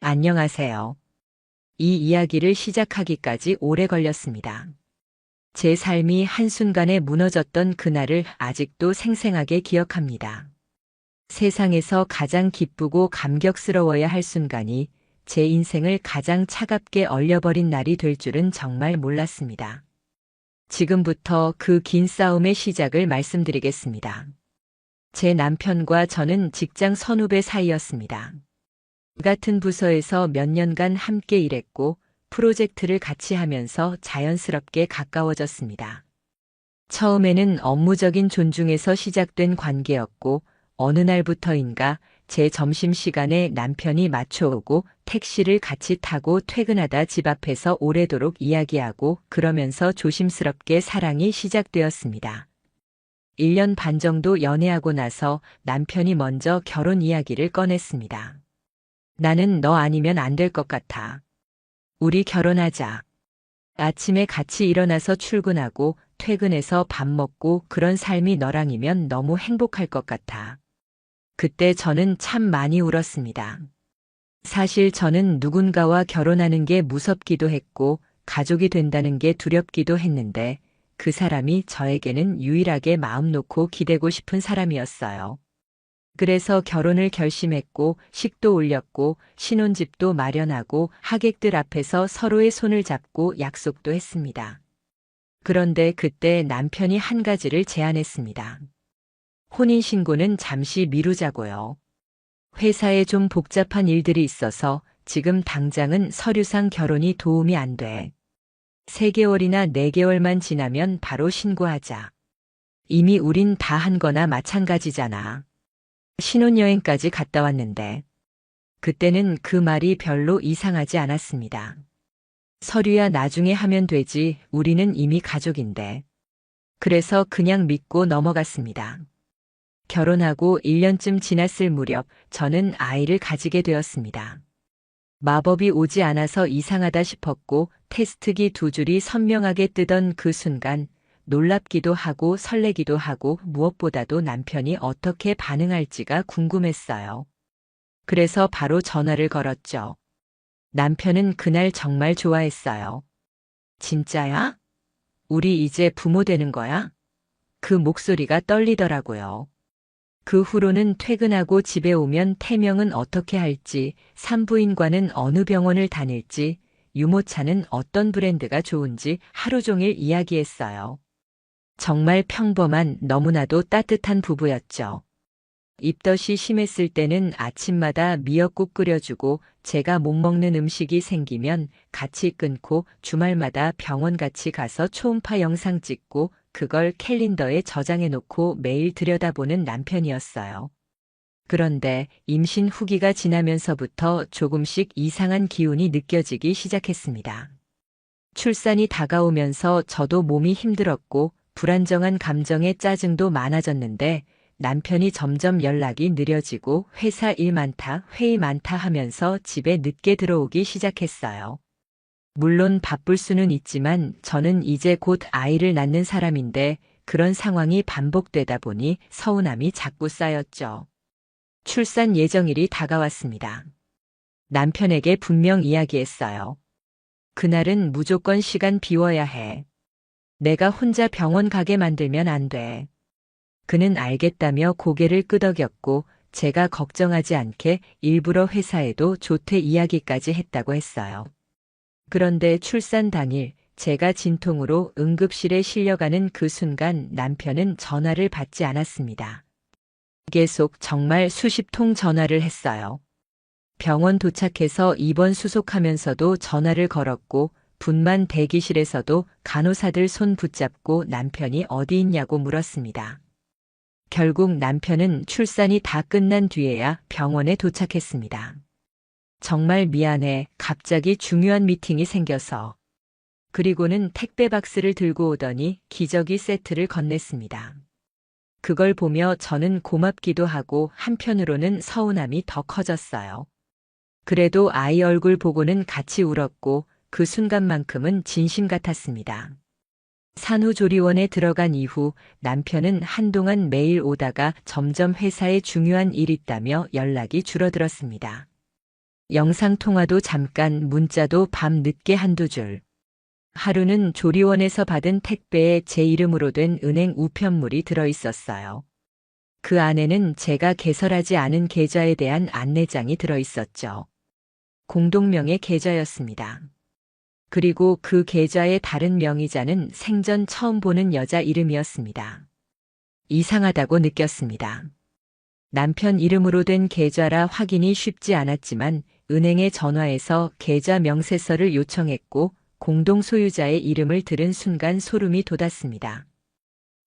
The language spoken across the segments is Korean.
안녕하세요. 이 이야기를 시작하기까지 오래 걸렸습니다. 제 삶이 한순간에 무너졌던 그날을 아직도 생생하게 기억합니다. 세상에서 가장 기쁘고 감격스러워야 할 순간이 제 인생을 가장 차갑게 얼려버린 날이 될 줄은 정말 몰랐습니다. 지금부터 그 긴 싸움의 시작을 말씀드리겠습니다. 제 남편과 저는 직장 선후배 사이였습니다. 같은 부서에서 몇 년간 함께 일했고 프로젝트를 같이 하면서 자연스럽게 가까워졌습니다. 처음에는 업무적인 존중에서 시작된 관계였고 어느 날부터인가 제 점심시간에 남편이 맞춰오고 택시를 같이 타고 퇴근하다 집 앞에서 오래도록 이야기하고 그러면서 조심스럽게 사랑이 시작되었습니다. 1년 반 정도 연애하고 나서 남편이 먼저 결혼 이야기를 꺼냈습니다. 나는 너 아니면 안 될 것 같아. 우리 결혼하자. 아침에 같이 일어나서 출근하고 퇴근해서 밥 먹고 그런 삶이 너랑이면 너무 행복할 것 같아. 그때 저는 참 많이 울었습니다. 사실 저는 누군가와 결혼하는 게 무섭기도 했고 가족이 된다는 게 두렵기도 했는데 그 사람이 저에게는 유일하게 마음 놓고 기대고 싶은 사람이었어요. 그래서 결혼을 결심했고 식도 올렸고 신혼집도 마련하고 하객들 앞에서 서로의 손을 잡고 약속도 했습니다. 그런데 그때 남편이 한 가지를 제안했습니다. 혼인신고는 잠시 미루자고요. 회사에 좀 복잡한 일들이 있어서 지금 당장은 서류상 결혼이 도움이 안 돼. 3개월이나 4개월만 지나면 바로 신고하자. 이미 우린 다 한 거나 마찬가지잖아. 신혼여행까지 갔다 왔는데 그때는 그 말이 별로 이상하지 않았습니다. 서류야 나중에 하면 되지 우리는 이미 가족인데. 그래서 그냥 믿고 넘어갔습니다. 결혼하고 1년쯤 지났을 무렵 저는 아이를 가지게 되었습니다. 마법이 오지 않아서 이상하다 싶었고 테스트기 2줄이 선명하게 뜨던 그 순간 놀랍기도 하고 설레기도 하고 무엇보다도 남편이 어떻게 반응할지가 궁금했어요. 그래서 바로 전화를 걸었죠. 남편은 그날 정말 좋아했어요. 진짜야? 우리 이제 부모 되는 거야? 그 목소리가 떨리더라고요. 그 후로는 퇴근하고 집에 오면 태명은 어떻게 할지, 산부인과는 어느 병원을 다닐지, 유모차는 어떤 브랜드가 좋은지 하루 종일 이야기했어요. 정말 평범한 너무나도 따뜻한 부부였죠. 입덧이 심했을 때는 아침마다 미역국 끓여주고 제가 못 먹는 음식이 생기면 같이 끊고 주말마다 병원 같이 가서 초음파 영상 찍고 그걸 캘린더에 저장해 놓고 매일 들여다보는 남편이었어요. 그런데 임신 후기가 지나면서부터 조금씩 이상한 기운이 느껴지기 시작했습니다. 출산이 다가오면서 저도 몸이 힘들었고 불안정한 감정에 짜증도 많아졌는데 남편이 점점 연락이 느려지고 회사 일 많다, 회의 많다 하면서 집에 늦게 들어오기 시작했어요. 물론 바쁠 수는 있지만 저는 이제 곧 아이를 낳는 사람인데 그런 상황이 반복되다 보니 서운함이 자꾸 쌓였죠. 출산 예정일이 다가왔습니다. 남편에게 분명 이야기했어요. 그날은 무조건 시간 비워야 해. 내가 혼자 병원 가게 만들면 안 돼. 그는 알겠다며 고개를 끄덕였고 제가 걱정하지 않게 일부러 회사에도 조퇴 이야기까지 했다고 했어요. 그런데 출산 당일 제가 진통으로 응급실에 실려가는 그 순간 남편은 전화를 받지 않았습니다. 계속 정말 수십 통 전화를 했어요. 병원 도착해서 입원 수속하면서도 전화를 걸었고 분만 대기실에서도 간호사들 손 붙잡고 남편이 어디 있냐고 물었습니다. 결국 남편은 출산이 다 끝난 뒤에야 병원에 도착했습니다. 정말 미안해. 갑자기 중요한 미팅이 생겨서. 그리고는 택배 박스를 들고 오더니 기저귀 세트를 건넸습니다. 그걸 보며 저는 고맙기도 하고 한편으로는 서운함이 더 커졌어요. 그래도 아이 얼굴 보고는 같이 울었고 그 순간만큼은 진심 같았습니다. 산후조리원에 들어간 이후 남편은 한동안 매일 오다가 점점 회사에 중요한 일 있다며 연락이 줄어들었습니다. 영상통화도 잠깐, 문자도 밤 늦게 한두 줄. 하루는 조리원에서 받은 택배에 제 이름으로 된 은행 우편물이 들어있었어요. 그 안에는 제가 개설하지 않은 계좌에 대한 안내장이 들어있었죠. 공동명의 계좌였습니다. 그리고 그 계좌의 다른 명의자는 생전 처음 보는 여자 이름이었습니다. 이상하다고 느꼈습니다. 남편 이름으로 된 계좌라 확인이 쉽지 않았지만 은행에 전화해서 계좌 명세서를 요청했고 공동 소유자의 이름을 들은 순간 소름이 돋았습니다.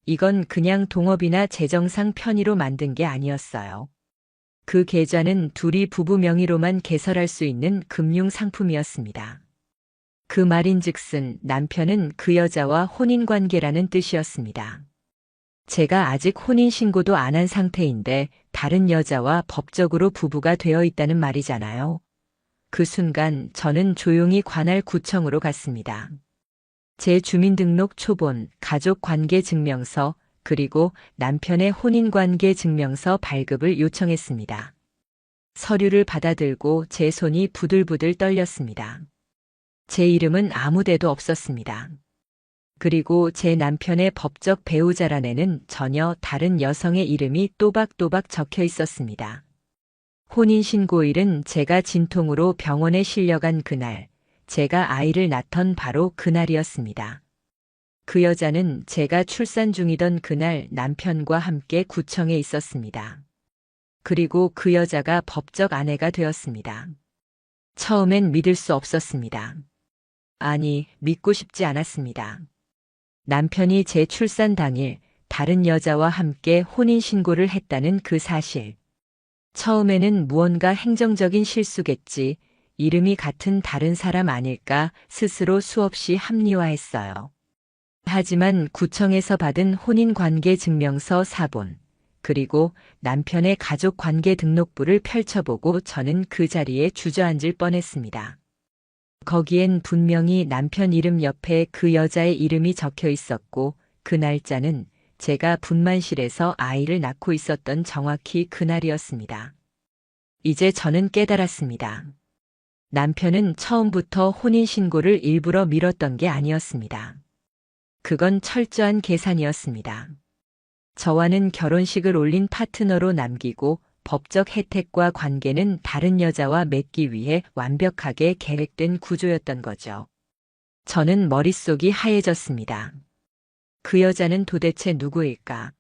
이건 그냥 동업이나 재정상 편의로 만든 게 아니었어요. 그 계좌는 둘이 부부 명의로만 개설할 수 있는 금융 상품이었습니다. 그 말인즉슨 남편은 그 여자와 혼인관계라는 뜻이었습니다. 제가 아직 혼인신고도 안 한 상태인데 다른 여자와 법적으로 부부가 되어 있다는 말이잖아요. 그 순간 저는 조용히 관할 구청으로 갔습니다. 제 주민등록 초본, 가족관계증명서, 그리고 남편의 혼인관계증명서 발급을 요청했습니다. 서류를 받아들고 제 손이 부들부들 떨렸습니다. 제 이름은 아무 데도 없었습니다. 그리고 제 남편의 법적 배우자란에는 전혀 다른 여성의 이름이 또박또박 적혀 있었습니다. 혼인신고일은 제가 진통으로 병원에 실려간 그날, 제가 아이를 낳던 바로 그날이었습니다. 그 여자는 제가 출산 중이던 그날 남편과 함께 구청에 있었습니다. 그리고 그 여자가 법적 아내가 되었습니다. 처음엔 믿을 수 없었습니다. 아니, 믿고 싶지 않았습니다. 남편이 제 출산 당일 다른 여자와 함께 혼인신고를 했다는 그 사실. 처음에는 무언가 행정적인 실수겠지, 이름이 같은 다른 사람 아닐까 스스로 수없이 합리화했어요. 하지만 구청에서 받은 혼인관계증명서 사본, 그리고 남편의 가족관계등록부를 펼쳐보고 저는 그 자리에 주저앉을 뻔했습니다. 거기엔 분명히 남편 이름 옆에 그 여자의 이름이 적혀 있었고 그 날짜는 제가 분만실에서 아이를 낳고 있었던 정확히 그날이었습니다. 이제 저는 깨달았습니다. 남편은 처음부터 혼인신고를 일부러 미뤘던 게 아니었습니다. 그건 철저한 계산이었습니다. 저와는 결혼식을 올린 파트너로 남기고 법적 혜택과 관계는 다른 여자와 맺기 위해 완벽하게 계획된 구조였던 거죠. 저는 머릿속이 하얘졌습니다. 그 여자는 도대체 누구일까?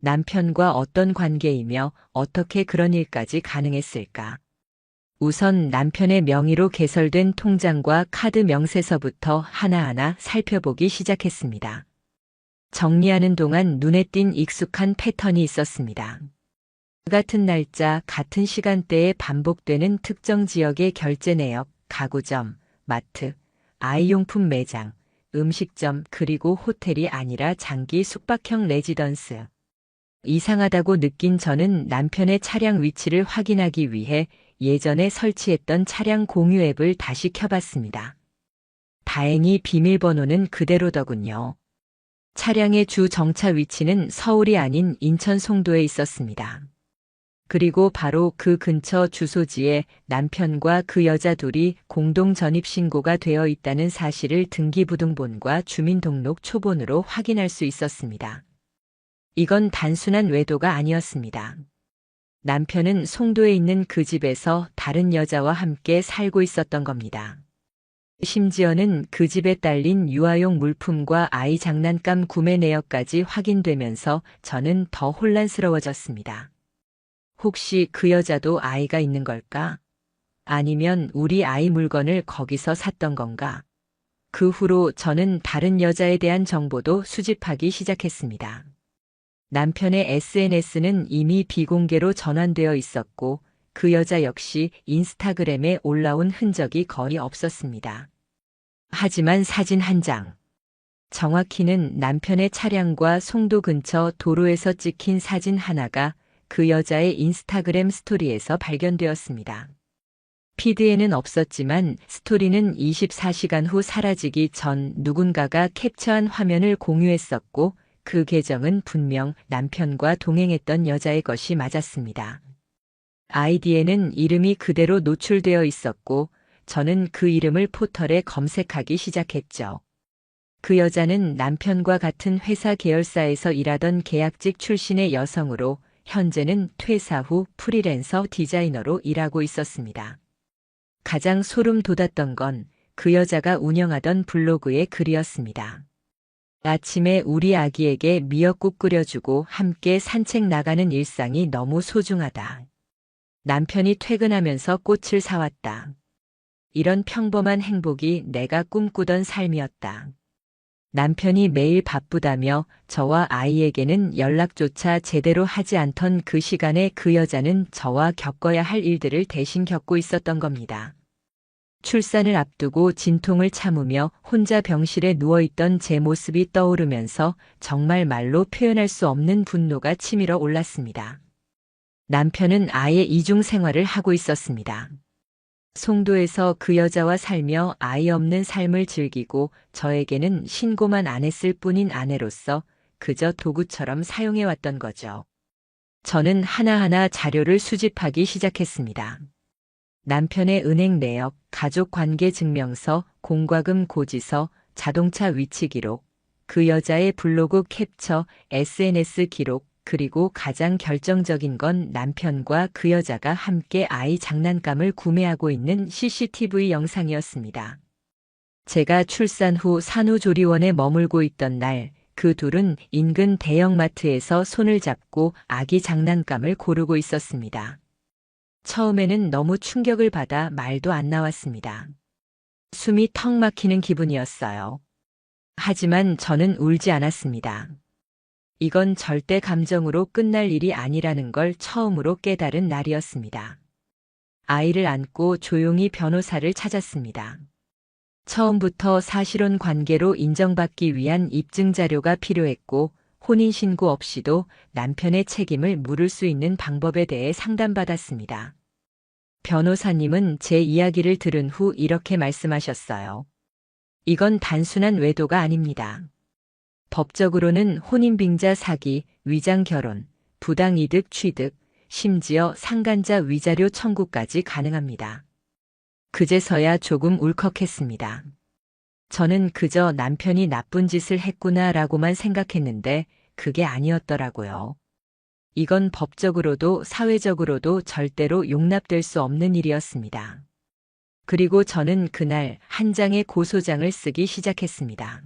남편과 어떤 관계이며 어떻게 그런 일까지 가능했을까? 우선 남편의 명의로 개설된 통장과 카드 명세서부터 하나하나 살펴보기 시작했습니다. 정리하는 동안 눈에 띈 익숙한 패턴이 있었습니다. 같은 날짜, 같은 시간대에 반복되는 특정 지역의 결제 내역, 가구점, 마트, 아이용품 매장, 음식점, 그리고 호텔이 아니라 장기 숙박형 레지던스. 이상하다고 느낀 저는 남편의 차량 위치를 확인하기 위해 예전에 설치했던 차량 공유 앱을 다시 켜봤습니다. 다행히 비밀번호는 그대로더군요. 차량의 주 정차 위치는 서울이 아닌 인천 송도에 있었습니다. 그리고 바로 그 근처 주소지에 남편과 그 여자 둘이 공동 전입신고가 되어 있다는 사실을 등기부등본과 주민등록 초본으로 확인할 수 있었습니다. 이건 단순한 외도가 아니었습니다. 남편은 송도에 있는 그 집에서 다른 여자와 함께 살고 있었던 겁니다. 심지어는 그 집에 딸린 유아용 물품과 아이 장난감 구매 내역까지 확인되면서 저는 더 혼란스러워졌습니다. 혹시 그 여자도 아이가 있는 걸까? 아니면 우리 아이 물건을 거기서 샀던 건가? 그 후로 저는 다른 여자에 대한 정보도 수집하기 시작했습니다. 남편의 SNS는 이미 비공개로 전환되어 있었고 그 여자 역시 인스타그램에 올라온 흔적이 거의 없었습니다. 하지만 사진 한 장. 정확히는 남편의 차량과 송도 근처 도로에서 찍힌 사진 하나가 그 여자의 인스타그램 스토리에서 발견되었습니다. 피드에는 없었지만 스토리는 24시간 후 사라지기 전 누군가가 캡처한 화면을 공유했었고 그 계정은 분명 남편과 동행했던 여자의 것이 맞았습니다. 아이디에는 이름이 그대로 노출되어 있었고 저는 그 이름을 포털에 검색하기 시작했죠. 그 여자는 남편과 같은 회사 계열사에서 일하던 계약직 출신의 여성으로 현재는 퇴사 후 프리랜서 디자이너로 일하고 있었습니다. 가장 소름 돋았던 건 그 여자가 운영하던 블로그의 글이었습니다. 아침에 우리 아기에게 미역국 끓여주고 함께 산책 나가는 일상이 너무 소중하다. 남편이 퇴근하면서 꽃을 사왔다. 이런 평범한 행복이 내가 꿈꾸던 삶이었다. 남편이 매일 바쁘다며 저와 아이에게는 연락조차 제대로 하지 않던 그 시간에 그 여자는 저와 겪어야 할 일들을 대신 겪고 있었던 겁니다. 출산을 앞두고 진통을 참으며 혼자 병실에 누워있던 제 모습이 떠오르면서 정말 말로 표현할 수 없는 분노가 치밀어 올랐습니다. 남편은 아예 이중 생활을 하고 있었습니다. 송도에서 그 여자와 살며 아이 없는 삶을 즐기고 저에게는 신고만 안 했을 뿐인 아내로서 그저 도구처럼 사용해왔던 거죠. 저는 하나하나 자료를 수집하기 시작했습니다. 남편의 은행 내역, 가족관계 증명서, 공과금 고지서, 자동차 위치 기록, 그 여자의 블로그 캡처, SNS 기록, 그리고 가장 결정적인 건 남편과 그 여자가 함께 아이 장난감을 구매하고 있는 CCTV 영상이었습니다. 제가 출산 후 산후조리원에 머물고 있던 날, 그 둘은 인근 대형마트에서 손을 잡고 아기 장난감을 고르고 있었습니다. 처음에는 너무 충격을 받아 말도 안 나왔습니다. 숨이 턱 막히는 기분이었어요. 하지만 저는 울지 않았습니다. 이건 절대 감정으로 끝날 일이 아니라는 걸 처음으로 깨달은 날이었습니다. 아이를 안고 조용히 변호사를 찾았습니다. 처음부터 사실혼 관계로 인정받기 위한 입증 자료가 필요했고 혼인신고 없이도 남편의 책임을 물을 수 있는 방법에 대해 상담받았습니다. 변호사님은 제 이야기를 들은 후 이렇게 말씀하셨어요. 이건 단순한 외도가 아닙니다. 법적으로는 혼인빙자 사기, 위장결혼, 부당이득 취득, 심지어 상간자 위자료 청구까지 가능합니다. 그제서야 조금 울컥했습니다. 저는 그저 남편이 나쁜 짓을 했구나라고만 생각했는데 그게 아니었더라고요. 이건 법적으로도 사회적으로도 절대로 용납될 수 없는 일이었습니다. 그리고 저는 그날 한 장의 고소장을 쓰기 시작했습니다.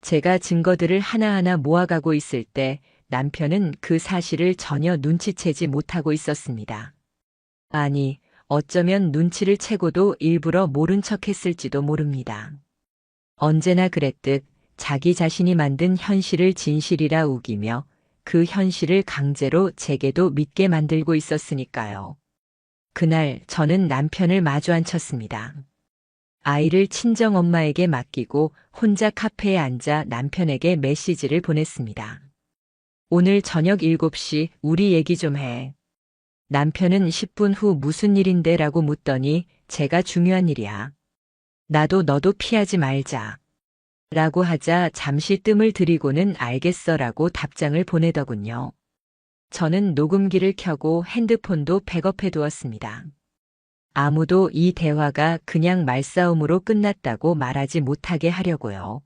제가 증거들을 하나하나 모아가고 있을 때 남편은 그 사실을 전혀 눈치채지 못하고 있었습니다. 아니, 어쩌면 눈치를 채고도 일부러 모른 척했을지도 모릅니다. 언제나 그랬듯 자기 자신이 만든 현실을 진실이라 우기며 그 현실을 강제로 제게도 믿게 만들고 있었으니까요. 그날 저는 남편을 마주 앉혔습니다. 아이를 친정엄마에게 맡기고 혼자 카페에 앉아 남편에게 메시지를 보냈습니다. 오늘 저녁 7시 우리 얘기 좀 해. 남편은 10분 후 무슨 일인데 라고 묻더니 제가 중요한 일이야. 나도 너도 피하지 말자. 라고 하자 잠시 뜸을 들이고는 알겠어 라고 답장을 보내더군요. 저는 녹음기를 켜고 핸드폰도 백업해 두었습니다. 아무도 이 대화가 그냥 말싸움으로 끝났다고 말하지 못하게 하려고요.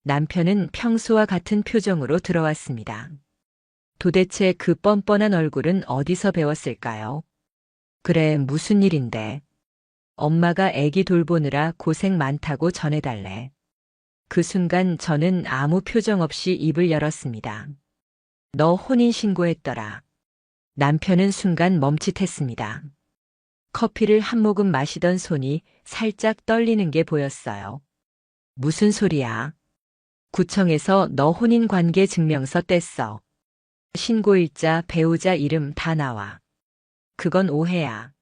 남편은 평소와 같은 표정으로 들어왔습니다. 도대체 그 뻔뻔한 얼굴은 어디서 배웠을까요? 그래, 무슨 일인데? 엄마가 애기 돌보느라 고생 많다고 전해달래. 그 순간 저는 아무 표정 없이 입을 열었습니다. 너 혼인신고했더라. 남편은 순간 멈칫했습니다. 커피를 한 모금 마시던 손이 살짝 떨리는 게 보였어요. 무슨 소리야? 구청에서 너 혼인관계 증명서 뗐어. 신고일자, 배우자 이름 다 나와. 그건 오해야.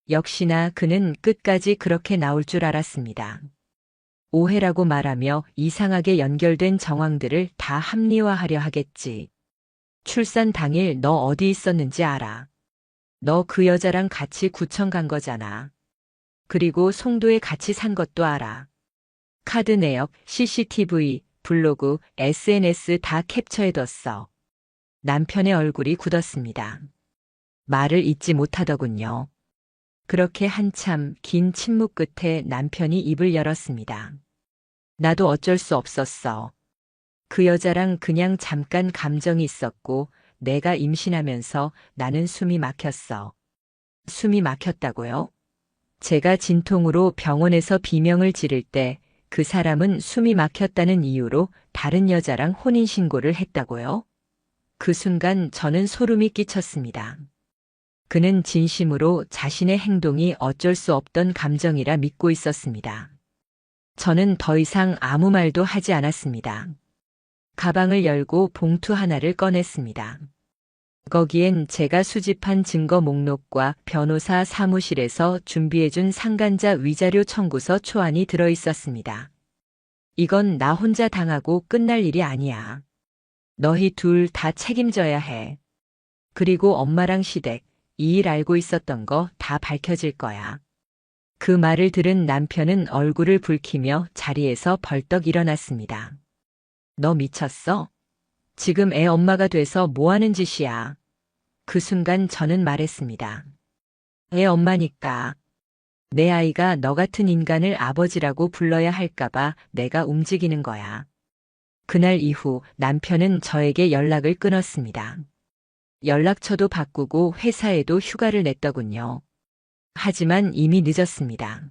역시나 그는 끝까지 그렇게 나올 줄 알았습니다. 오해라고 말하며 이상하게 연결된 정황들을 다 합리화하려 하겠지. 출산 당일 너 어디 있었는지 알아. 너 그 여자랑 같이 구청 간 거잖아. 그리고 송도에 같이 산 것도 알아. 카드 내역, CCTV, 블로그, SNS 다 캡처해뒀어. 남편의 얼굴이 굳었습니다. 말을 잇지 못하더군요. 그렇게 한참 긴 침묵 끝에 남편이 입을 열었습니다. 나도 어쩔 수 없었어. 그 여자랑 그냥 잠깐 감정이 있었고 내가 임신하면서 나는 숨이 막혔어. 숨이 막혔다고요? 제가 진통으로 병원에서 비명을 지를 때 그 사람은 숨이 막혔다는 이유로 다른 여자랑 혼인신고를 했다고요? 그 순간 저는 소름이 끼쳤습니다. 그는 진심으로 자신의 행동이 어쩔 수 없던 감정이라 믿고 있었습니다. 저는 더 이상 아무 말도 하지 않았습니다. 가방을 열고 봉투 하나를 꺼냈습니다. 거기엔 제가 수집한 증거 목록과 변호사 사무실에서 준비해준 상간자 위자료 청구서 초안이 들어 있었습니다. 이건 나 혼자 당하고 끝날 일이 아니야. 너희 둘 다 책임져야 해. 그리고 엄마랑 시댁, 이 일 알고 있었던 거 다 밝혀질 거야. 그 말을 들은 남편은 얼굴을 붉히며 자리에서 벌떡 일어났습니다. 너 미쳤어? 지금 애 엄마가 돼서 뭐 하는 짓이야? 그 순간 저는 말했습니다. 애 엄마니까. 내 아이가 너 같은 인간을 아버지라고 불러야 할까봐 내가 움직이는 거야. 그날 이후 남편은 저에게 연락을 끊었습니다. 연락처도 바꾸고 회사에도 휴가를 냈더군요. 하지만 이미 늦었습니다.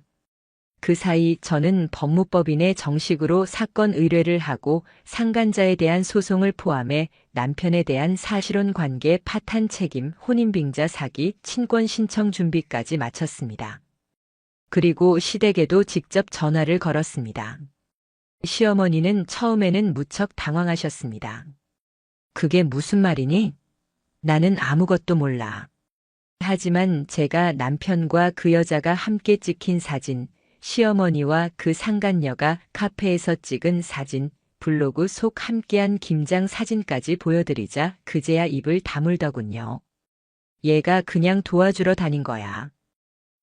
그 사이 저는 법무법인에 정식으로 사건 의뢰를 하고 상간자에 대한 소송을 포함해 남편에 대한 사실혼 관계 파탄 책임, 혼인빙자 사기, 친권 신청 준비까지 마쳤습니다. 그리고 시댁에도 직접 전화를 걸었습니다. 시어머니는 처음에는 무척 당황하셨습니다. 그게 무슨 말이니? 나는 아무것도 몰라. 하지만 제가 남편과 그 여자가 함께 찍힌 사진, 시어머니와 그 상간녀가 카페에서 찍은 사진, 블로그 속 함께한 김장 사진까지 보여드리자 그제야 입을 다물더군요. 얘가 그냥 도와주러 다닌 거야.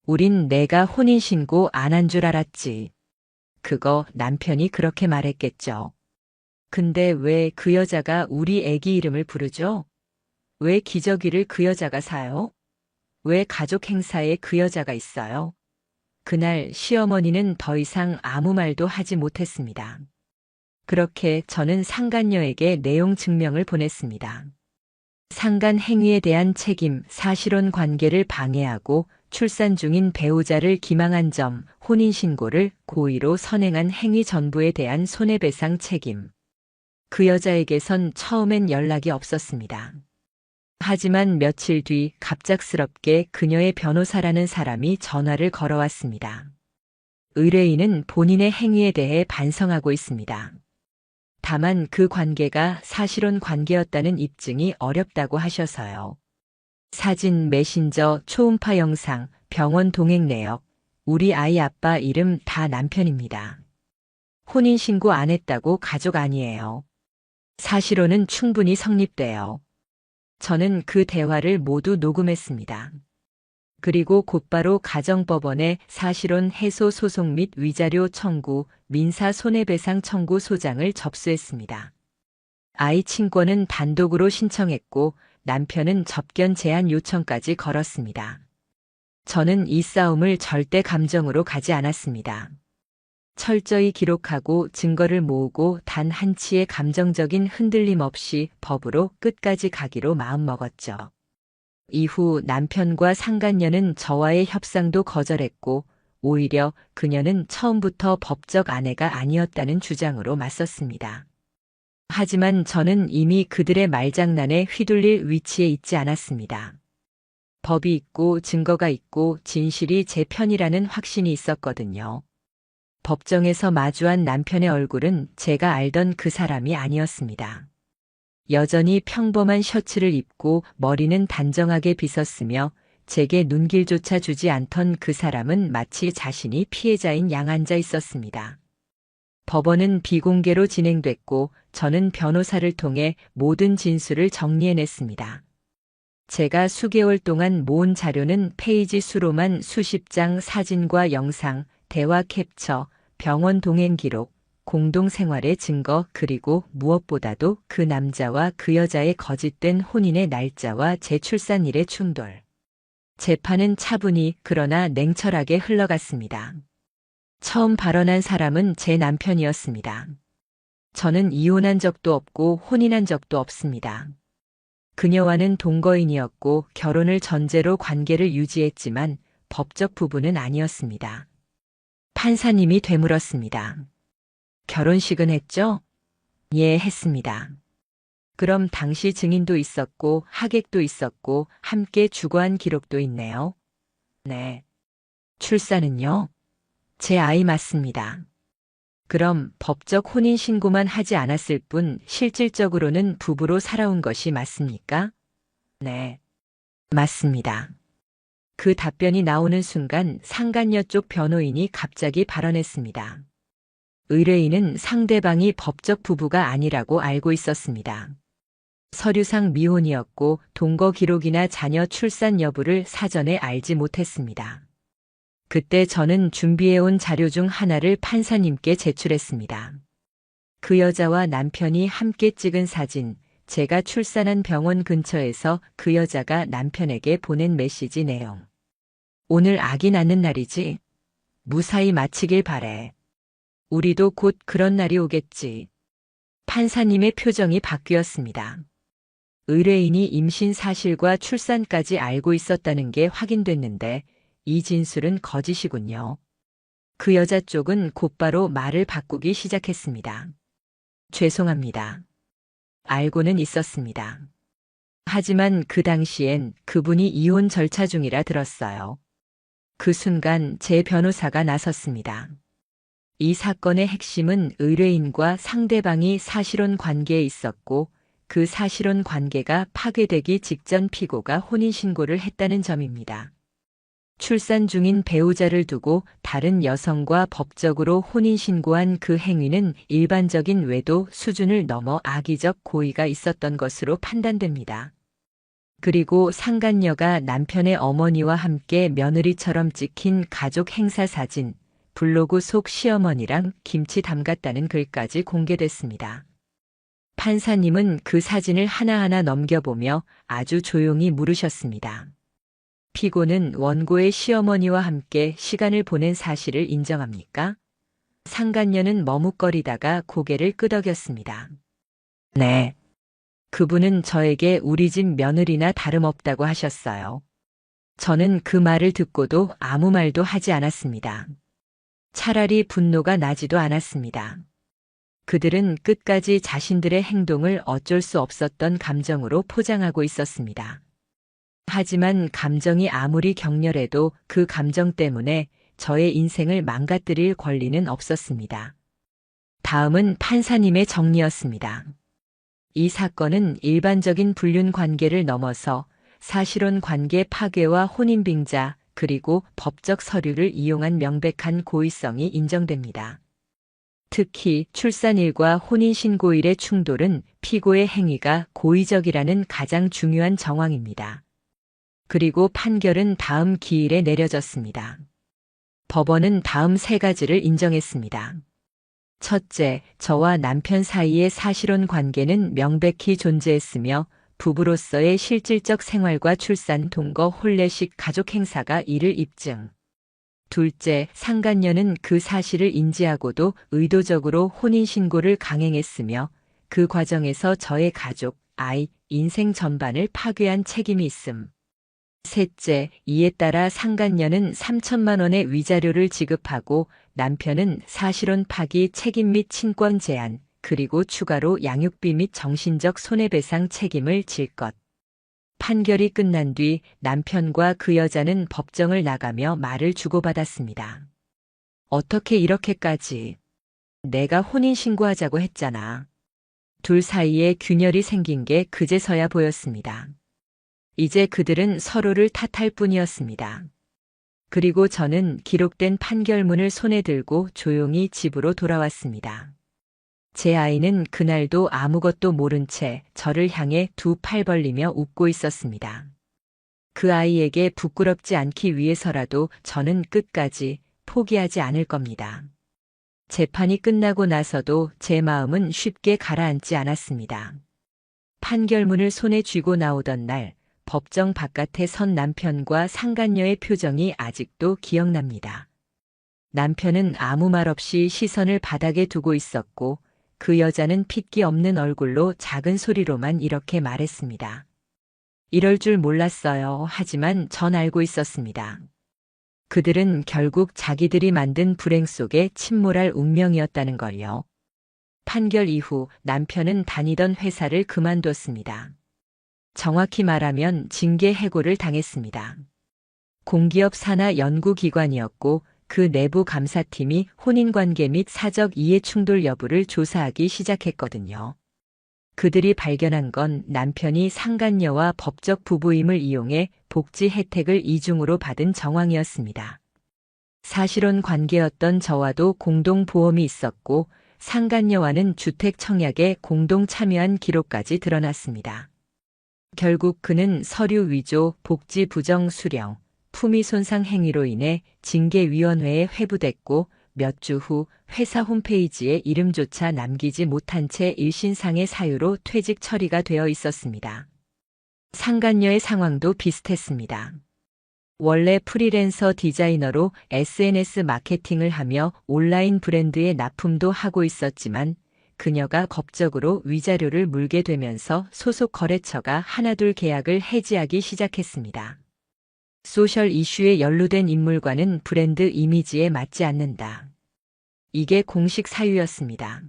우린 내가 혼인신고 안 한 줄 알았지. 그거 남편이 그렇게 말했겠죠. 근데 왜 그 여자가 우리 애기 이름을 부르죠? 왜 기저귀를 그 여자가 사요? 왜 가족 행사에 그 여자가 있어요? 그날 시어머니는 더 이상 아무 말도 하지 못했습니다. 그렇게 저는 상간녀에게 내용 증명을 보냈습니다. 상간 행위에 대한 책임, 사실혼 관계를 방해하고 출산 중인 배우자를 기망한 점, 혼인신고를 고의로 선행한 행위 전부에 대한 손해배상 책임. 그 여자에게선 처음엔 연락이 없었습니다. 하지만 며칠 뒤 갑작스럽게 그녀의 변호사라는 사람이 전화를 걸어왔습니다. 의뢰인은 본인의 행위에 대해 반성하고 있습니다. 다만 그 관계가 사실혼 관계였다는 입증이 어렵다고 하셔서요. 사진, 메신저, 초음파 영상, 병원 동행 내역, 우리 아이 아빠 이름 다 남편입니다. 혼인신고 안 했다고 가족 아니에요. 사실혼은 충분히 성립돼요. 저는 그 대화를 모두 녹음했습니다. 그리고 곧바로 가정법원에 사실혼 해소 소송 및 위자료 청구, 민사 손해배상 청구 소장을 접수했습니다. 아이 친권은 단독으로 신청했고 남편은 접견 제한 요청까지 걸었습니다. 저는 이 싸움을 절대 감정으로 가지 않았습니다. 철저히 기록하고 증거를 모으고 단 한치의 감정적인 흔들림 없이 법으로 끝까지 가기로 마음먹었죠. 이후 남편과 상간녀는 저와의 협상도 거절했고 오히려 그녀는 처음부터 법적 아내가 아니었다는 주장으로 맞섰습니다. 하지만 저는 이미 그들의 말장난에 휘둘릴 위치에 있지 않았습니다. 법이 있고 증거가 있고 진실이 제 편이라는 확신이 있었거든요. 법정에서 마주한 남편의 얼굴은 제가 알던 그 사람이 아니었습니다. 여전히 평범한 셔츠를 입고 머리는 단정하게 빗었으며 제게 눈길조차 주지 않던 그 사람은 마치 자신이 피해자인 양 앉아 있었습니다. 법원은 비공개로 진행됐고 저는 변호사를 통해 모든 진술을 정리해냈습니다. 제가 수개월 동안 모은 자료는 페이지 수로만 수십 장 사진과 영상, 대화 캡처, 병원 동행 기록, 공동생활의 증거 그리고 무엇보다도 그 남자와 그 여자의 거짓된 혼인의 날짜와 재출산일의 충돌. 재판은 차분히 그러나 냉철하게 흘러갔습니다. 처음 발언한 사람은 제 남편이었습니다. 저는 이혼한 적도 없고 혼인한 적도 없습니다. 그녀와는 동거인이었고 결혼을 전제로 관계를 유지했지만 법적 부부는 아니었습니다. 판사님이 되물었습니다. 결혼식은 했죠? 예, 했습니다. 그럼 당시 증인도 있었고 하객도 있었고 함께 주거한 기록도 있네요. 네. 출산은요? 제 아이 맞습니다. 그럼 법적 혼인 신고만 하지 않았을 뿐 실질적으로는 부부로 살아온 것이 맞습니까? 네. 맞습니다. 그 답변이 나오는 순간 상간녀 쪽 변호인이 갑자기 발언했습니다. 의뢰인은 상대방이 법적 부부가 아니라고 알고 있었습니다. 서류상 미혼이었고 동거 기록이나 자녀 출산 여부를 사전에 알지 못했습니다. 그때 저는 준비해온 자료 중 하나를 판사님께 제출했습니다. 그 여자와 남편이 함께 찍은 사진, 제가 출산한 병원 근처에서 그 여자가 남편에게 보낸 메시지 내용. 오늘 아기 낳는 날이지? 무사히 마치길 바래. 우리도 곧 그런 날이 오겠지. 판사님의 표정이 바뀌었습니다. 의뢰인이 임신 사실과 출산까지 알고 있었다는 게 확인됐는데 이 진술은 거짓이군요. 그 여자 쪽은 곧바로 말을 바꾸기 시작했습니다. 죄송합니다. 알고는 있었습니다. 하지만 그 당시엔 그분이 이혼 절차 중이라 들었어요. 그 순간 제 변호사가 나섰습니다. 이 사건의 핵심은 의뢰인과 상대방이 사실혼 관계에 있었고 그 사실혼 관계가 파괴되기 직전 피고가 혼인신고를 했다는 점입니다. 출산 중인 배우자를 두고 다른 여성과 법적으로 혼인신고한 그 행위는 일반적인 외도 수준을 넘어 악의적 고의가 있었던 것으로 판단됩니다. 그리고 상간녀가 남편의 어머니와 함께 며느리처럼 찍힌 가족 행사 사진, 블로그 속 시어머니랑 김치 담갔다는 글까지 공개됐습니다. 판사님은 그 사진을 하나하나 넘겨보며 아주 조용히 물으셨습니다. 피고는 원고의 시어머니와 함께 시간을 보낸 사실을 인정합니까? 상간녀는 머뭇거리다가 고개를 끄덕였습니다. 네. 그분은 저에게 우리 집 며느리나 다름없다고 하셨어요. 저는 그 말을 듣고도 아무 말도 하지 않았습니다. 차라리 분노가 나지도 않았습니다. 그들은 끝까지 자신들의 행동을 어쩔 수 없었던 감정으로 포장하고 있었습니다. 하지만 감정이 아무리 격렬해도 그 감정 때문에 저의 인생을 망가뜨릴 권리는 없었습니다. 다음은 판사님의 정리였습니다. 이 사건은 일반적인 불륜 관계를 넘어서 사실혼 관계 파괴와 혼인빙자 그리고 법적 서류를 이용한 명백한 고의성이 인정됩니다. 특히 출산일과 혼인신고일의 충돌은 피고의 행위가 고의적이라는 가장 중요한 정황입니다. 그리고 판결은 다음 기일에 내려졌습니다. 법원은 다음 세 가지를 인정했습니다. 첫째, 저와 남편 사이의 사실혼 관계는 명백히 존재했으며 부부로서의 실질적 생활과 출산, 동거, 혼례식 가족 행사가 이를 입증. 둘째, 상간녀는 그 사실을 인지하고도 의도적으로 혼인신고를 강행했으며 그 과정에서 저의 가족, 아이, 인생 전반을 파괴한 책임이 있음. 셋째, 이에 따라 상간녀는 3천만 원의 위자료를 지급하고 남편은 사실혼 파기 책임 및 친권 제한, 그리고 추가로 양육비 및 정신적 손해배상 책임을 질 것. 판결이 끝난 뒤 남편과 그 여자는 법정을 나가며 말을 주고받았습니다. 어떻게 이렇게까지? 내가 혼인신고하자고 했잖아. 둘 사이에 균열이 생긴 게 그제서야 보였습니다. 이제 그들은 서로를 탓할 뿐이었습니다. 그리고 저는 기록된 판결문을 손에 들고 조용히 집으로 돌아왔습니다. 제 아이는 그날도 아무것도 모른 채 저를 향해 두 팔 벌리며 웃고 있었습니다. 그 아이에게 부끄럽지 않기 위해서라도 저는 끝까지 포기하지 않을 겁니다. 재판이 끝나고 나서도 제 마음은 쉽게 가라앉지 않았습니다. 판결문을 손에 쥐고 나오던 날, 법정 바깥에 선 남편과 상간녀의 표정이 아직도 기억납니다. 남편은 아무 말 없이 시선을 바닥에 두고 있었고, 그 여자는 핏기 없는 얼굴로 작은 소리로만 이렇게 말했습니다. 이럴 줄 몰랐어요. 하지만 전 알고 있었습니다. 그들은 결국 자기들이 만든 불행 속에 침몰할 운명이었다는 걸요. 판결 이후 남편은 다니던 회사를 그만뒀습니다. 정확히 말하면 징계 해고를 당했습니다. 공기업 산하 연구기관이었고 그 내부 감사팀이 혼인관계 및 사적 이해 충돌 여부를 조사하기 시작했거든요. 그들이 발견한 건 남편이 상간녀와 법적 부부임을 이용해 복지 혜택을 이중으로 받은 정황이었습니다. 사실혼 관계였던 저와도 공동보험이 있었고 상간녀와는 주택 청약에 공동 참여한 기록까지 드러났습니다. 결국 그는 서류 위조, 복지 부정 수령, 품위 손상 행위로 인해 징계위원회에 회부됐고 몇 주 후 회사 홈페이지에 이름조차 남기지 못한 채 일신상의 사유로 퇴직 처리가 되어 있었습니다. 상간녀의 상황도 비슷했습니다. 원래 프리랜서 디자이너로 SNS 마케팅을 하며 온라인 브랜드에 납품도 하고 있었지만 그녀가 법적으로 위자료를 물게 되면서 소속 거래처가 하나둘 계약을 해지하기 시작했습니다. 소셜 이슈에 연루된 인물과는 브랜드 이미지에 맞지 않는다. 이게 공식 사유였습니다.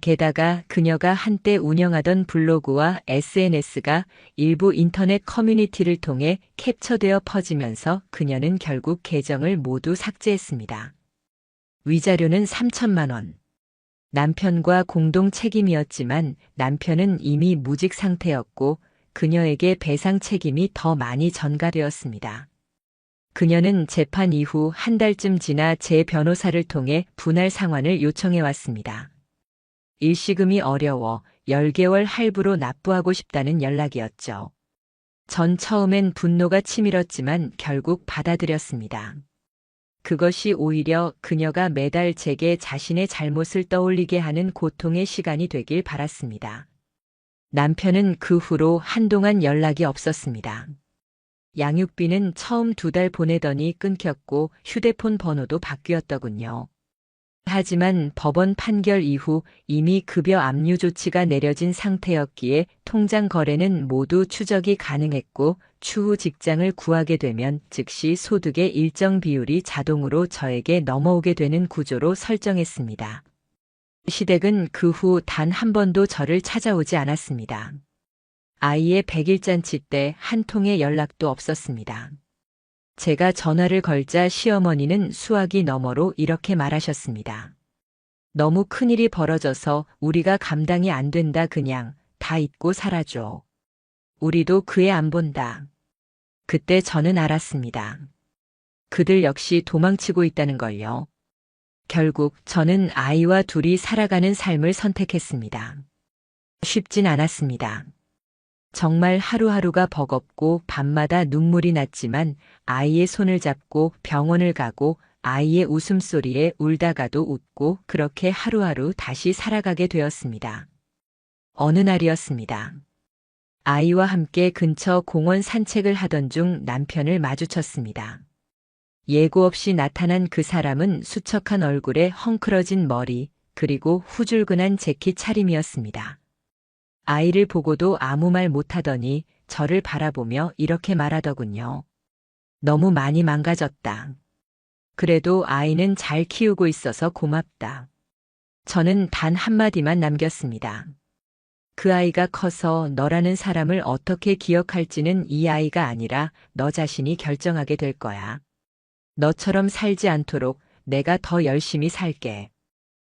게다가 그녀가 한때 운영하던 블로그와 SNS가 일부 인터넷 커뮤니티를 통해 캡처되어 퍼지면서 그녀는 결국 계정을 모두 삭제했습니다. 위자료는 3천만 원. 남편과 공동 책임이었지만 남편은 이미 무직 상태였고 그녀에게 배상 책임이 더 많이 전가되었습니다. 그녀는 재판 이후 한 달쯤 지나 제 변호사를 통해 분할 상환을 요청해 왔습니다. 일시금이 어려워 10개월 할부로 납부하고 싶다는 연락이었죠. 전 처음엔 분노가 치밀었지만 결국 받아들였습니다. 그것이 오히려 그녀가 매달 제게 자신의 잘못을 떠올리게 하는 고통의 시간이 되길 바랐습니다. 남편은 그 후로 한동안 연락이 없었습니다. 양육비는 처음 2달 보내더니 끊겼고 휴대폰 번호도 바뀌었더군요. 하지만 법원 판결 이후 이미 급여 압류 조치가 내려진 상태였기에 통장 거래는 모두 추적이 가능했고 추후 직장을 구하게 되면 즉시 소득의 일정 비율이 자동으로 저에게 넘어오게 되는 구조로 설정했습니다. 시댁은 그 후 단 한 번도 저를 찾아오지 않았습니다. 아이의 100일잔치 때 한 통의 연락도 없었습니다. 제가 전화를 걸자 시어머니는 수화기 너머로 이렇게 말하셨습니다. 너무 큰일이 벌어져서 우리가 감당이 안 된다. 그냥 다 잊고 살아줘. 우리도 그 애 안 본다. 그때 저는 알았습니다. 그들 역시 도망치고 있다는 걸요. 결국 저는 아이와 둘이 살아가는 삶을 선택했습니다. 쉽진 않았습니다. 정말 하루하루가 버겁고 밤마다 눈물이 났지만 아이의 손을 잡고 병원을 가고 아이의 웃음소리에 울다가도 웃고 그렇게 하루하루 다시 살아가게 되었습니다. 어느 날이었습니다. 아이와 함께 근처 공원 산책을 하던 중 남편을 마주쳤습니다. 예고 없이 나타난 그 사람은 수척한 얼굴에 헝클어진 머리 그리고 후줄근한 재킷 차림이었습니다. 아이를 보고도 아무 말 못하더니 저를 바라보며 이렇게 말하더군요. 너무 많이 망가졌다. 그래도 아이는 잘 키우고 있어서 고맙다. 저는 단 한마디만 남겼습니다. 그 아이가 커서 너라는 사람을 어떻게 기억할지는 이 아이가 아니라 너 자신이 결정하게 될 거야. 너처럼 살지 않도록 내가 더 열심히 살게.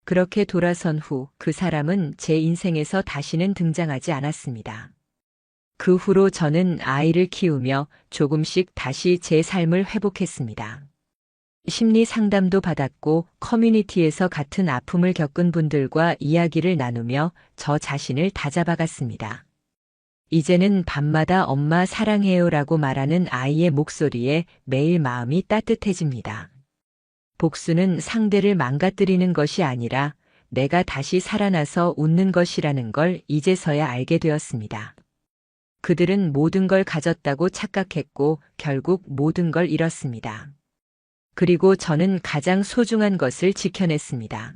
그렇게 돌아선 후 그 사람은 제 인생에서 다시는 등장하지 않았습니다. 그 후로 저는 아이를 키우며 조금씩 다시 제 삶을 회복했습니다. 심리 상담도 받았고 커뮤니티에서 같은 아픔을 겪은 분들과 이야기를 나누며 저 자신을 다잡아갔습니다. 이제는 밤마다 엄마 사랑해요라고 말하는 아이의 목소리에 매일 마음이 따뜻해집니다. 복수는 상대를 망가뜨리는 것이 아니라 내가 다시 살아나서 웃는 것이라는 걸 이제서야 알게 되었습니다. 그들은 모든 걸 가졌다고 착각했고 결국 모든 걸 잃었습니다. 그리고 저는 가장 소중한 것을 지켜냈습니다.